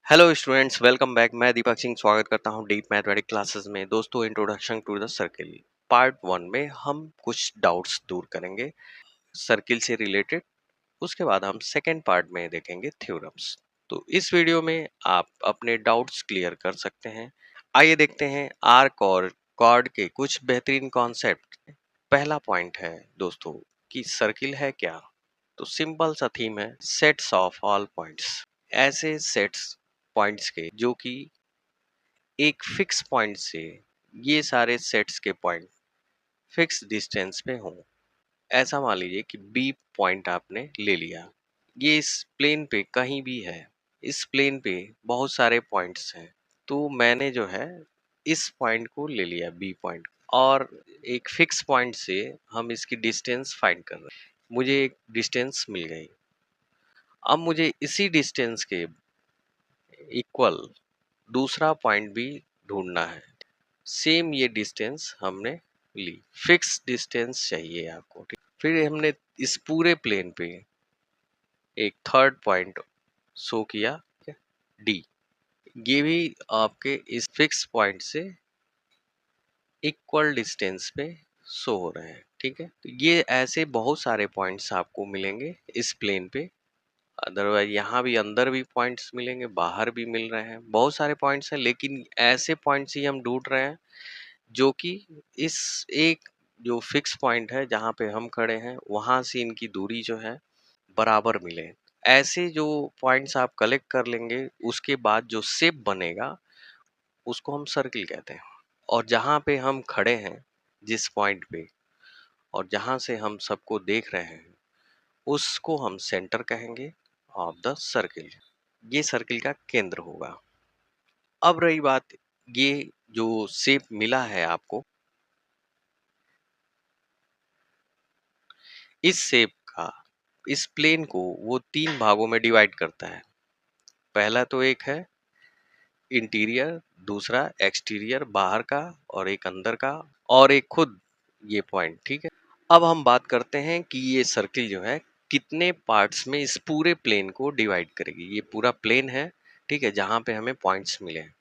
Hello students, welcome back. मैं दीपक सिंह स्वागत करता हूं डीप मैथमेटिक्स क्लासेस में। दोस्तों, introduction to the circle part 1 में हम कुछ डाउट्स दूर करेंगे सर्किल से रिलेटेड। उसके बाद हम सेकेंड पार्ट में देखेंगे थ्योरम्स। तो इस वीडियो में आप अपने डाउट्स क्लियर कर सकते हैं। आइए देखते हैं आर्क और कॉर्ड के कुछ बेहतरीन कॉन्सेप्ट। पहला पॉइंट है दोस्तों कि सर्किल है क्या। तो सिंपल सा थीम है सेट्स ऑफ ऑल पॉइंट्स। ऐसे सेट्स पॉइंट्स के जो कि एक फिक्स पॉइंट से ये सारे सेट्स के पॉइंट फिक्स डिस्टेंस पे हों। ऐसा मान लीजिए कि बी पॉइंट आपने ले लिया, ये इस प्लेन पे कहीं भी है। इस प्लेन पे बहुत सारे पॉइंट्स हैं, तो मैंने जो है इस पॉइंट को ले लिया बी पॉइंट, और एक फिक्स पॉइंट से हम इसकी डिस्टेंस फाइंड कर रहे हैं। मुझे एक डिस्टेंस मिल गई। अब मुझे इसी डिस्टेंस के इक्वल दूसरा पॉइंट भी ढूंढना है। सेम ये डिस्टेंस हमने ली, फिक्स डिस्टेंस चाहिए आपको। ठीक, फिर हमने इस पूरे प्लेन पे एक थर्ड पॉइंट शो किया, डी। ये भी आपके इस फिक्स पॉइंट से इक्वल डिस्टेंस पे शो हो रहे हैं। ठीक है, तो ये ऐसे बहुत सारे पॉइंट्स आपको मिलेंगे इस प्लेन पे। अदरवाइज यहाँ भी अंदर भी पॉइंट्स मिलेंगे, बाहर भी मिल रहे हैं, बहुत सारे पॉइंट्स हैं। लेकिन ऐसे पॉइंट्स ही हम ढूंढ रहे हैं जो कि इस एक जो फिक्स पॉइंट है जहाँ पे हम खड़े हैं वहां से इनकी दूरी जो है बराबर मिले। ऐसे जो पॉइंट्स आप कलेक्ट कर लेंगे, उसके बाद जो शेप बनेगा उसको हम सर्किल कहते हैं। और जहाँ पे हम खड़े हैं जिस पॉइंट पे, और जहाँ से हम सबको देख रहे हैं, उसको हम सेंटर कहेंगे ऑफ द सर्किल। ये सर्किल का केंद्र होगा। अब रही बात, ये जो शेप मिला है आपको, इस शेप का इस प्लेन को वो तीन भागों में डिवाइड करता है। पहला तो एक है इंटीरियर, दूसरा एक्सटीरियर बाहर का, और एक अंदर का, और एक खुद ये पॉइंट। ठीक है, अब हम बात करते हैं कि ये सर्किल जो है कितने पार्ट्स में इस पूरे प्लेन को डिवाइड करेगी। ये पूरा प्लेन है, ठीक है, जहाँ पे हमें पॉइंट्स मिले हैं।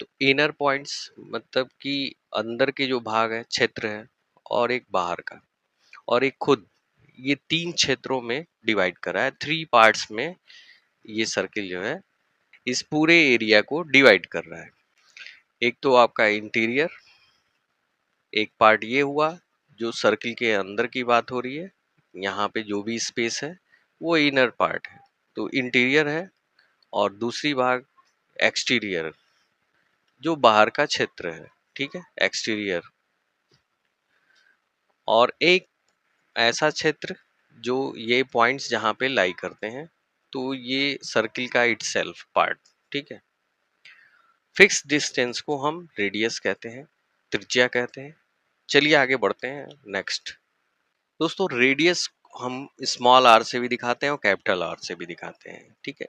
तो इनर पॉइंट्स मतलब कि अंदर के जो भाग है, क्षेत्र है, और एक बाहर का, और एक खुद, ये तीन क्षेत्रों में डिवाइड करा है। थ्री पार्ट्स में ये सर्किल जो है इस पूरे एरिया को डिवाइड कर रहा है। एक तो आपका इंटीरियर, एक पार्ट ये हुआ जो सर्किल के अंदर की बात हो रही है, यहाँ पे जो भी स्पेस है वो इनर पार्ट है, तो इंटीरियर है। और दूसरी भाग एक्सटीरियर, जो बाहर का क्षेत्र है, ठीक है, एक्सटीरियर। और एक ऐसा क्षेत्र जो ये पॉइंट्स जहाँ पे लाई करते हैं, तो ये सर्किल का इटसेल्फ पार्ट। ठीक है, फिक्स डिस्टेंस को हम रेडियस कहते हैं, त्रिज्या कहते हैं। चलिए आगे बढ़ते हैं। नेक्स्ट दोस्तों, रेडियस हम स्मॉल आर से भी दिखाते हैं और कैपिटल आर से भी दिखाते हैं। ठीक है,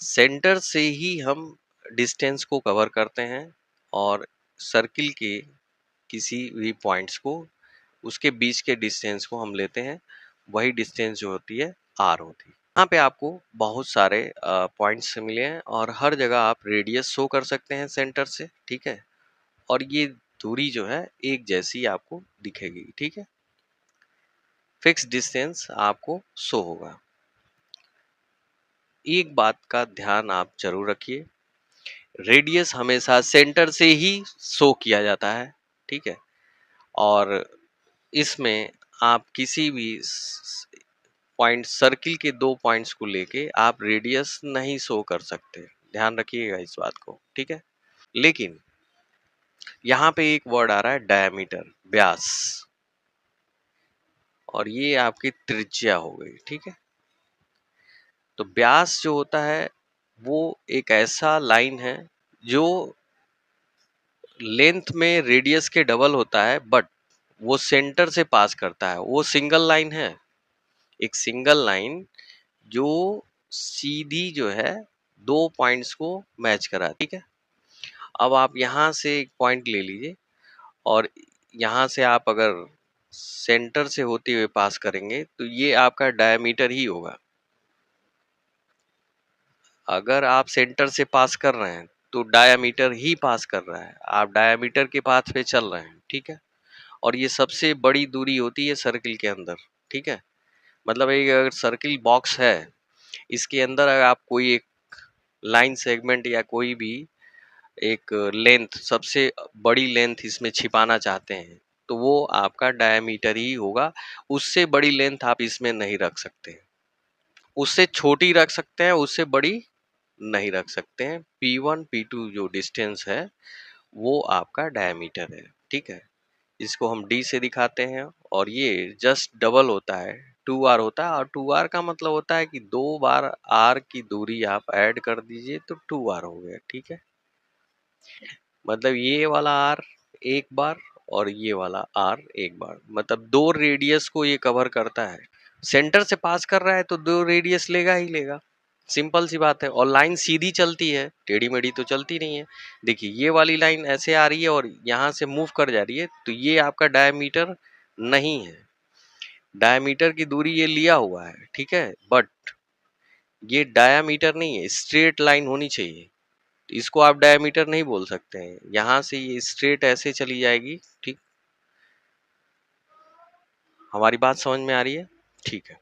सेंटर से ही हम डिस्टेंस को कवर करते हैं, और सर्किल के किसी भी पॉइंट्स को, उसके बीच के डिस्टेंस को हम लेते हैं। वही डिस्टेंस जो होती है आर होती है। यहाँ पे आपको बहुत सारे पॉइंट्स मिले हैं, और हर जगह आप रेडियस शो कर सकते हैं सेंटर से। ठीक है, और ये दूरी जो है एक जैसी आपको दिखेगी। ठीक है, फिक्स डिस्टेंस आपको शो होगा। एक बात का ध्यान आप जरूर रखिए, रेडियस हमेशा सेंटर से ही शो किया जाता है। ठीक है, और इसमें आप किसी भी पॉइंट, सर्किल के दो पॉइंट्स को लेके आप रेडियस नहीं शो कर सकते। ध्यान रखिएगा इस बात को। ठीक है, लेकिन यहाँ पे एक वर्ड आ रहा है डायमीटर, व्यास, और ये आपकी त्रिज्या हो गई। ठीक है, तो व्यास जो होता है वो एक ऐसा लाइन है जो लेंथ में रेडियस के डबल होता है, बट वो सेंटर से पास करता है। वो सिंगल लाइन है, एक सिंगल लाइन जो सीधी जो है दो पॉइंट्स को मैच करा। ठीक है, अब आप यहाँ से एक पॉइंट ले लीजिए, और यहाँ से आप अगर सेंटर से होते हुए पास करेंगे तो ये आपका डायमीटर ही होगा। अगर आप सेंटर से पास कर रहे हैं तो डायामीटर ही पास कर रहा है, आप डायामीटर के पाथ पे चल रहे हैं, ठीक है। और ये सबसे बड़ी दूरी होती है सर्किल के अंदर, ठीक है। मतलब एक अगर सर्किल बॉक्स है, इसके अंदर अगर आप कोई एक लाइन सेगमेंट या कोई भी एक लेंथ, सबसे बड़ी लेंथ इसमें छिपाना चाहते हैं, तो वो आपका डायमीटर ही होगा। उससे बड़ी लेंथ आप इसमें नहीं रख सकते, उससे छोटी रख सकते हैं, उससे बड़ी नहीं रख सकते हैं। P1 P2 जो डिस्टेंस है वो आपका डायमीटर है, ठीक है। इसको हम D से दिखाते हैं और ये जस्ट डबल होता है, 2R होता है। और 2R का मतलब होता है कि 2 बार R की दूरी आप ऐड कर दीजिए तो 2R हो गया, ठीक है। मतलब ये वाला R एक बार और ये वाला R एक बार, मतलब 2 रेडियस को ये कवर करता है। सेंटर से पास कर रहा है तो 2 रेडियस लेगा ही लेगा, सिंपल सी बात है। और लाइन सीधी चलती है, टेढ़ी मेढ़ी तो चलती नहीं है। देखिए ये वाली लाइन ऐसे आ रही है और यहाँ से मूव कर जा रही है, तो ये आपका डायमीटर नहीं है। डायमीटर की दूरी ये लिया हुआ है, ठीक है, बट ये डायमीटर नहीं है, स्ट्रेट लाइन होनी चाहिए। तो इसको आप डायमीटर नहीं बोल सकते हैं। यहाँ से ये स्ट्रेट ऐसे चली जाएगी, ठीक। हमारी बात समझ में आ रही है, ठीक है।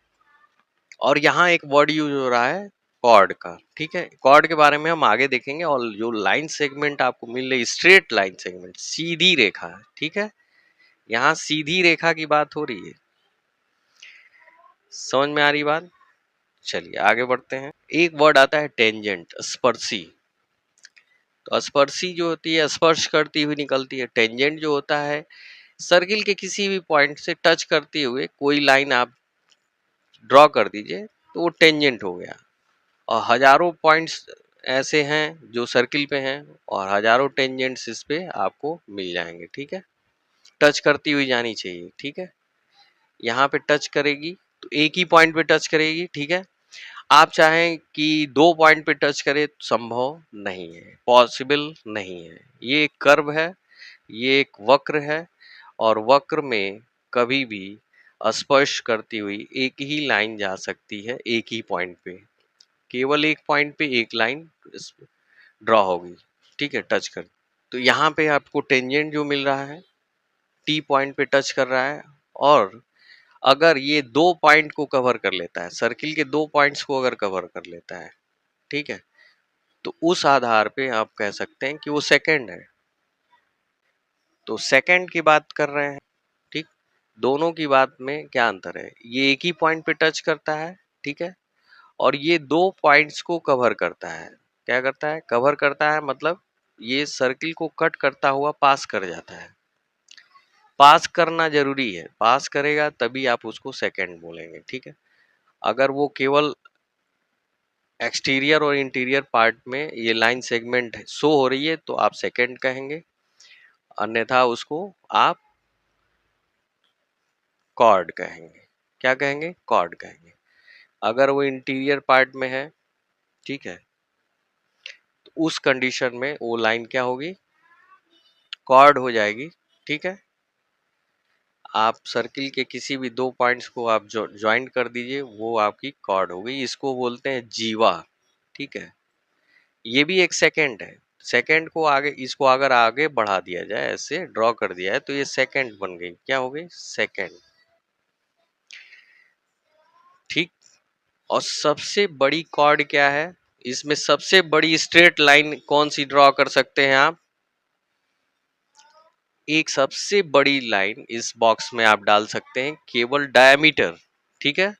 और यहाँ एक वर्ड यूज हो रहा है कॉर्ड का, ठीक है। कॉर्ड के बारे में हम आगे देखेंगे। और जो लाइन सेगमेंट आपको मिल रही, स्ट्रेट लाइन सेगमेंट, सीधी रेखा, ठीक है। यहाँ सीधी रेखा की बात हो रही है, समझ में आ रही बात। चलिए आगे बढ़ते हैं। एक वर्ड आता है टेंजेंट, स्पर्शी। तो स्पर्शी जो होती है स्पर्श करती हुई निकलती है। टेंजेंट जो होता है सर्किल के किसी भी पॉइंट से टच करते हुए कोई लाइन आप ड्रॉ कर दीजिए तो वो टेंजेंट हो गया। और हजारों पॉइंट्स ऐसे हैं जो सर्किल पे हैं और हजारों टेंजेंट्स इस पे आपको मिल जाएंगे, ठीक है। टच करती हुई जानी चाहिए, ठीक है। यहाँ पे टच करेगी तो एक ही पॉइंट पे टच करेगी, ठीक है। आप चाहें कि 2 पॉइंट पे टच करे तो संभव नहीं है, पॉसिबल नहीं है। ये एक कर्व है, ये एक वक्र है। और वक्र में कभी भी स्पर्श करती हुई एक ही लाइन जा सकती है, एक ही पॉइंट पे, केवल एक पॉइंट पे एक लाइन ड्रॉ होगी, ठीक है, टच कर। तो यहाँ पे आपको टेंजेंट जो मिल रहा है टी पॉइंट पे टच कर रहा है। और अगर ये 2 पॉइंट को कवर कर लेता है, सर्किल के 2 पॉइंट्स को अगर कवर कर लेता है, ठीक है, तो उस आधार पे आप कह सकते हैं कि वो सेकंड है। तो सेकंड की बात कर रहे हैं, ठीक। दोनों की बात में क्या अंतर है, ये एक ही पॉइंट पे टच करता है, ठीक है। और ये 2 पॉइंट्स को कवर करता है। क्या करता है, कवर करता है, मतलब ये सर्किल को कट करता हुआ पास कर जाता है। पास करना जरूरी है, पास करेगा तभी आप उसको सेकंड बोलेंगे, ठीक है। अगर वो केवल एक्सटीरियर और इंटीरियर पार्ट में ये लाइन सेगमेंट शो हो रही है तो आप सेकंड कहेंगे, अन्यथा उसको आप कॉर्ड कहेंगे। क्या कहेंगे, कॉर्ड कहेंगे। अगर वो इंटीरियर पार्ट में है, ठीक है, तो उस कंडीशन में वो लाइन क्या होगी, कॉर्ड हो जाएगी, ठीक है। आप सर्किल के किसी भी 2 पॉइंट्स को आप ज्वाइंट कर दीजिए, वो आपकी कॉर्ड हो गई। इसको बोलते हैं जीवा, ठीक है। ये भी एक सेकंड है। सेकंड को आगे, इसको अगर आगे बढ़ा दिया जाए, ऐसे ड्रॉ कर दिया है तो ये सेकंड बन गई। क्या हो गई, सेकंड, ठीक। और सबसे बड़ी कॉर्ड क्या है, इसमें सबसे बड़ी स्ट्रेट लाइन कौन सी ड्रॉ कर सकते हैं आप, एक सबसे बड़ी लाइन इस बॉक्स में आप डाल सकते हैं, केवल डायमीटर, ठीक है,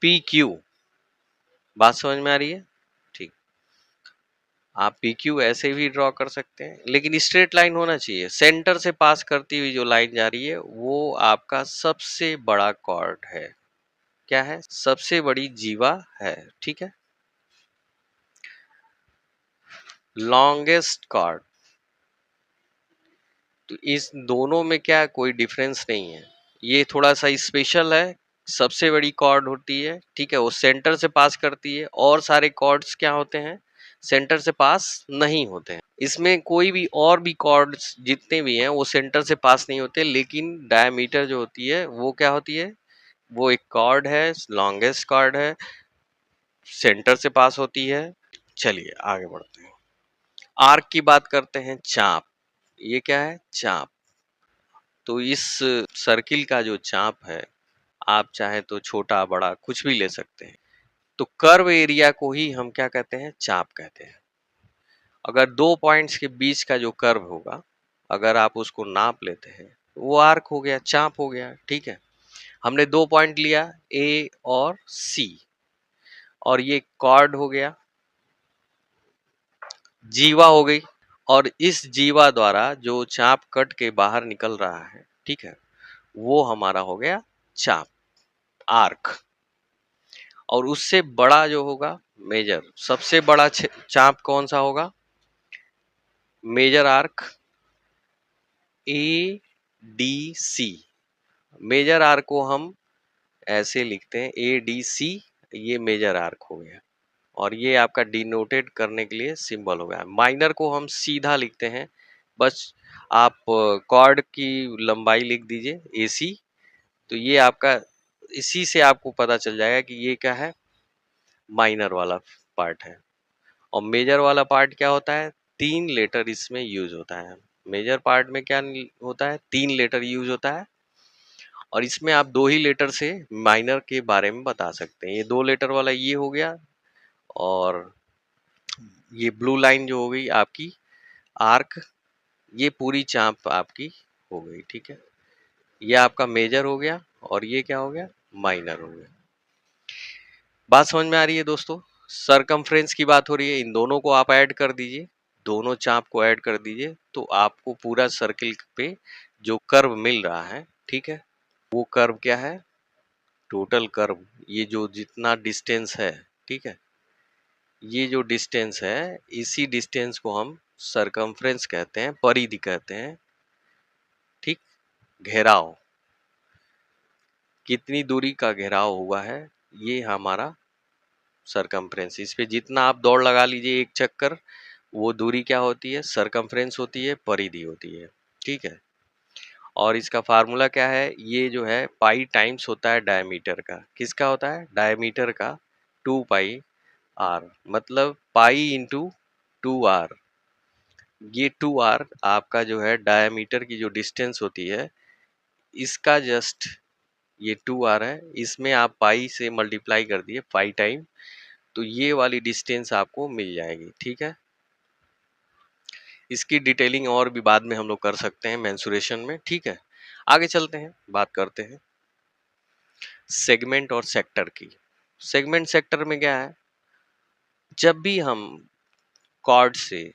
पी क्यू। बात समझ में आ रही है, ठीक। आप पी क्यू ऐसे भी ड्रॉ कर सकते हैं, लेकिन स्ट्रेट लाइन होना चाहिए। सेंटर से पास करती हुई जो लाइन जा रही है वो आपका सबसे बड़ा कॉर्ड है। क्या है, सबसे बड़ी जीवा है, ठीक है। लॉन्गेस्ट कॉर्ड, तो इस दोनों में क्या कोई डिफरेंस नहीं है। ये थोड़ा सा स्पेशल है। सबसे बड़ी कॉर्ड होती है, ठीक है, वो सेंटर से पास करती है। और सारे कॉर्ड्स क्या होते हैं, सेंटर से पास नहीं होते हैं। इसमें कोई भी और भी कॉर्ड्स जितने भी हैं वो सेंटर से पास नहीं होते, लेकिन डायमीटर जो होती है वो क्या होती है, वो एक कॉर्ड है, लॉन्गेस्ट कॉर्ड है, सेंटर से पास होती है। चलिए आगे बढ़ते हैं। आर्क की बात करते हैं, चाप। ये क्या है? चाप। तो इस सर्किल का जो चाप है, आप चाहे तो छोटा बड़ा कुछ भी ले सकते हैं। तो कर्व एरिया को ही हम क्या कहते हैं? चाप कहते हैं। अगर दो पॉइंट्स के बीच का जो कर्व होगा, अगर आप उसको नाप लेते हैं, वो आर्क हो गया, चाप हो गया। ठीक है, हमने दो पॉइंट लिया, ए और सी, और ये कॉर्ड हो गया, जीवा हो गई, और इस जीवा द्वारा जो चाप कट के बाहर निकल रहा है, ठीक है, वो हमारा हो गया चाप, आर्क। और उससे बड़ा जो होगा मेजर, सबसे बड़ा चाप कौन सा होगा? Major arc, A D C. Major arc को हम ऐसे लिखते हैं, ए डी सी, ये मेजर आर्क हो गया, और ये आपका डिनोटेड करने के लिए सिंबल हो गया। माइनर को हम सीधा लिखते हैं, बस आप कॉर्ड की लंबाई लिख दीजिए, एसी। तो ये आपका, इसी से आपको पता चल जाएगा कि ये क्या है, माइनर वाला पार्ट है। और मेजर वाला पार्ट क्या होता है? 3 लेटर इसमें यूज होता है। मेजर पार्ट में क्या होता है? 3 लेटर यूज होता है, और इसमें आप 2 ही लेटर से माइनर के बारे में बता सकते हैं। ये 2 लेटर वाला ये हो गया, और ये ब्लू लाइन जो हो गई आपकी आर्क, ये पूरी चाप आपकी हो गई। ठीक है, ये आपका मेजर हो गया, और ये क्या हो गया? माइनर हो गया। बात समझ में आ रही है दोस्तों? सरकमफ्रेंस की बात हो रही है, इन दोनों को आप ऐड कर दीजिए, दोनों चाप को ऐड कर दीजिए, तो आपको पूरा सर्किल पे जो कर्व मिल रहा है, ठीक है, वो कर्व क्या है? Total curve. ये जो जितना डिस्टेंस है, ठीक है, ये जो डिस्टेंस है, इसी डिस्टेंस को हम सरकमफ्रेंस कहते हैं, परिधि कहते हैं। ठीक, घेराव, कितनी दूरी का घेराव हुआ है, ये हमारा सरकमफ्रेंस। इस पे जितना आप दौड़ लगा लीजिए एक चक्कर, वो दूरी क्या होती है? सरकमफ्रेंस होती है, परिधि होती है। ठीक है, और इसका फार्मूला क्या है? ये जो है पाई टाइम्स होता है डायमीटर का। किसका होता है? डायमीटर का, 2 पाई आर, मतलब पाई इंटू 2 आर। ये 2 आर आपका जो है डायमीटर की जो डिस्टेंस होती है, इसका जस्ट ये 2 आर है, इसमें आप पाई से मल्टीप्लाई कर दिए, पाई टाइम, तो ये वाली डिस्टेंस आपको मिल जाएगी। ठीक है, इसकी डिटेलिंग और भी बाद में हम लोग कर सकते हैं मेंसुरेशन में। ठीक है, आगे चलते हैं, बात करते हैं सेगमेंट और सेक्टर की। सेगमेंट सेक्टर में क्या है? जब भी हम कॉर्ड से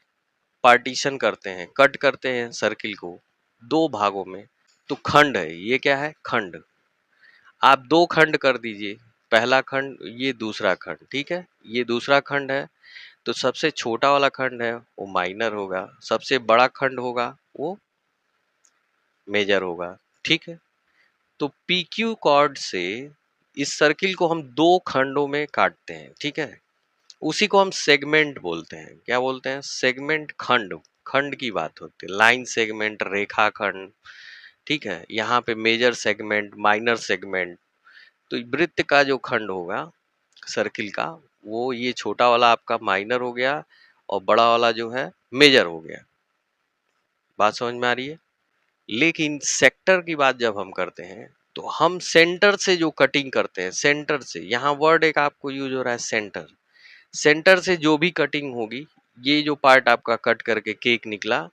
पार्टीशन करते हैं, कट करते हैं सर्किल को दो भागों में, तो खंड है, ये क्या है? खंड। आप दो खंड कर दीजिए, पहला खंड, ये दूसरा खंड। ठीक है, ये दूसरा खंड है, तो सबसे छोटा वाला खंड है वो माइनर होगा, सबसे बड़ा खंड होगा वो मेजर होगा। ठीक है, तो पी क्यू कॉर्ड से इस सर्किल को हम दो खंडों में काटते हैं। ठीक है, उसी को हम सेगमेंट बोलते हैं। क्या बोलते हैं? सेगमेंट, खंड। खंड की बात होती है, लाइन सेगमेंट, रेखा खंड। ठीक है, यहाँ पे मेजर सेगमेंट, माइनर सेगमेंट। तो वृत्त का जो खंड होगा सर्किल का, वो ये छोटा वाला आपका माइनर हो गया, और बड़ा वाला जो है मेजर हो गया। बात समझ में आ रही है? लेकिन सेक्टर की बात जब हम करते हैं, तो हम सेंटर से जो कटिंग करते हैं, सेंटर से, यहाँ वर्ड एक आपको यूज हो रहा है सेंटर। सेंटर से जो भी कटिंग होगी, ये जो पार्ट आपका कट करके केक निकला,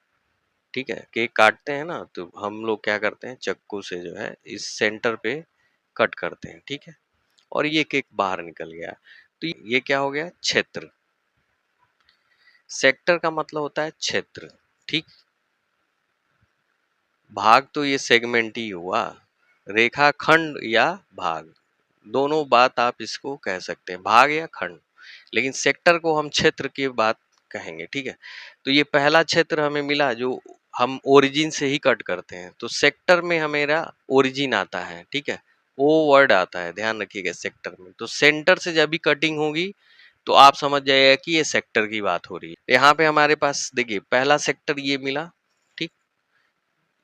ठीक है, केक काटते हैं ना, तो हम लोग क्या करते हैं, चक्कू से जो है इस सेंटर पे कट करते हैं। ठीक है, और ये केक बाहर निकल गया, तो ये क्या हो गया? क्षेत्र। सेक्टर का मतलब होता है क्षेत्र। ठीक, भाग तो ये सेगमेंट ही हुआ, रेखा खंड या भाग, दोनों बात आप इसको कह सकते हैं, भाग या खंड। लेकिन सेक्टर को हम क्षेत्र की बात कहेंगे। ठीक है, तो ये पहला क्षेत्र हमें मिला जो हम ओरिजिन से ही कट करते हैं, तो सेक्टर में हमेरा ओरिजिन आता है। ठीक है, ओ वर्ड आता है, ध्यान रखिएगा सेक्टर में। तो सेंटर से जब भी कटिंग होगी, तो आप समझ जाइएगा कि ये सेक्टर की बात हो रही है। यहाँ पे हमारे पास देखिए पहला सेक्टर ये मिला। ठीक,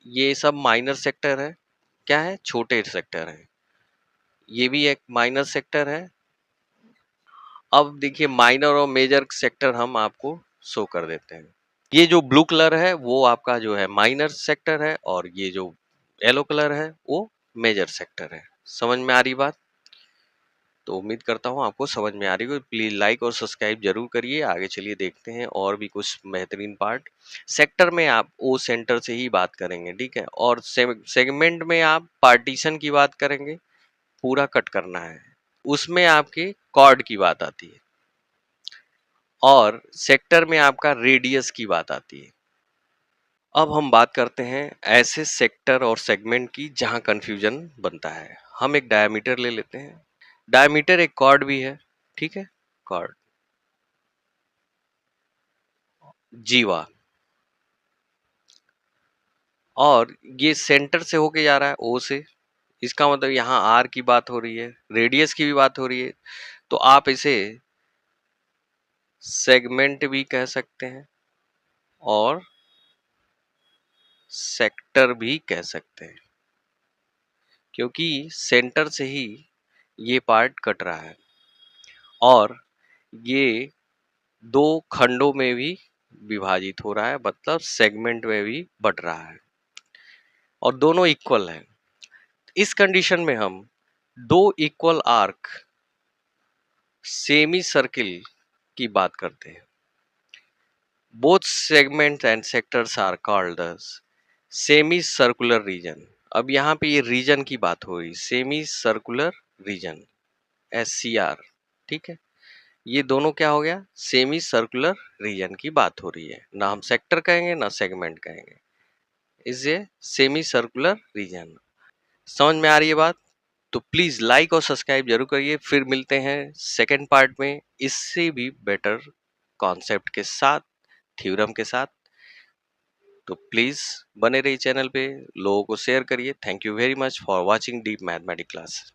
ये सब माइनर सेक्टर है, क्या है? छोटे सेक्टर है। ये भी एक माइनर सेक्टर है, अब देखिए माइनर और मेजर सेक्टर हम आपको शो कर देते हैं। ये जो ब्लू कलर है वो आपका जो है माइनर सेक्टर है और ये जो येलो कलर है वो मेजर सेक्टर है। समझ में आ रही बात? तो उम्मीद करता हूँ आपको समझ में आ रही हो। प्लीज लाइक और सब्सक्राइब जरूर करिए। आगे चलिए देखते हैं और भी कुछ बेहतरीन पार्ट। सेक्टर में आप ओ सेंटर से ही बात करेंगे, ठीक है, और सेगमेंट में आप पार्टीशन की बात करेंगे, पूरा कट करना है, उसमें आपके कॉर्ड की बात आती है, और सेक्टर में आपका रेडियस की बात आती है। अब हम बात करते हैं ऐसे सेक्टर और सेगमेंट की जहां कंफ्यूजन बनता है। हम एक डायमीटर ले लेते हैं। डायमीटर एक कॉर्ड भी है, ठीक है, कॉर्ड जीवा, और ये सेंटर से होके जा रहा है ओ से। इसका मतलब यहाँ आर की बात हो रही है, रेडियस की भी बात हो रही है, तो आप इसे सेगमेंट भी कह सकते हैं और सेक्टर भी कह सकते हैं, क्योंकि सेंटर से ही ये पार्ट कट रहा है और ये दो खंडों में भी विभाजित हो रहा है, मतलब सेगमेंट में भी बट रहा है और दोनों इक्वल हैं। इस कंडीशन में हम दो इक्वल आर्क सेमी सर्किल की बात करते हैं। Both segment and sectors are called semi circular region. अब यहाँ पे ये रीजन की बात हो रही, सेमी सर्कुलर रीजन, SCR, ठीक है। ये दोनों क्या हो गया, सेमी सर्कुलर रीजन की बात हो रही है। ना हम सेक्टर कहेंगे ना सेगमेंट कहेंगे, is a semi circular reason. समझ में आ रही है बात? तो प्लीज लाइक और सब्सक्राइब जरूर करिए। फिर मिलते हैं सेकंड पार्ट में इससे भी बेटर कॉन्सेप्ट के साथ, थ्योरम के साथ। तो प्लीज बने रहिए चैनल पे, लोगों को शेयर करिए। Thank you very much for watching deep mathematics class.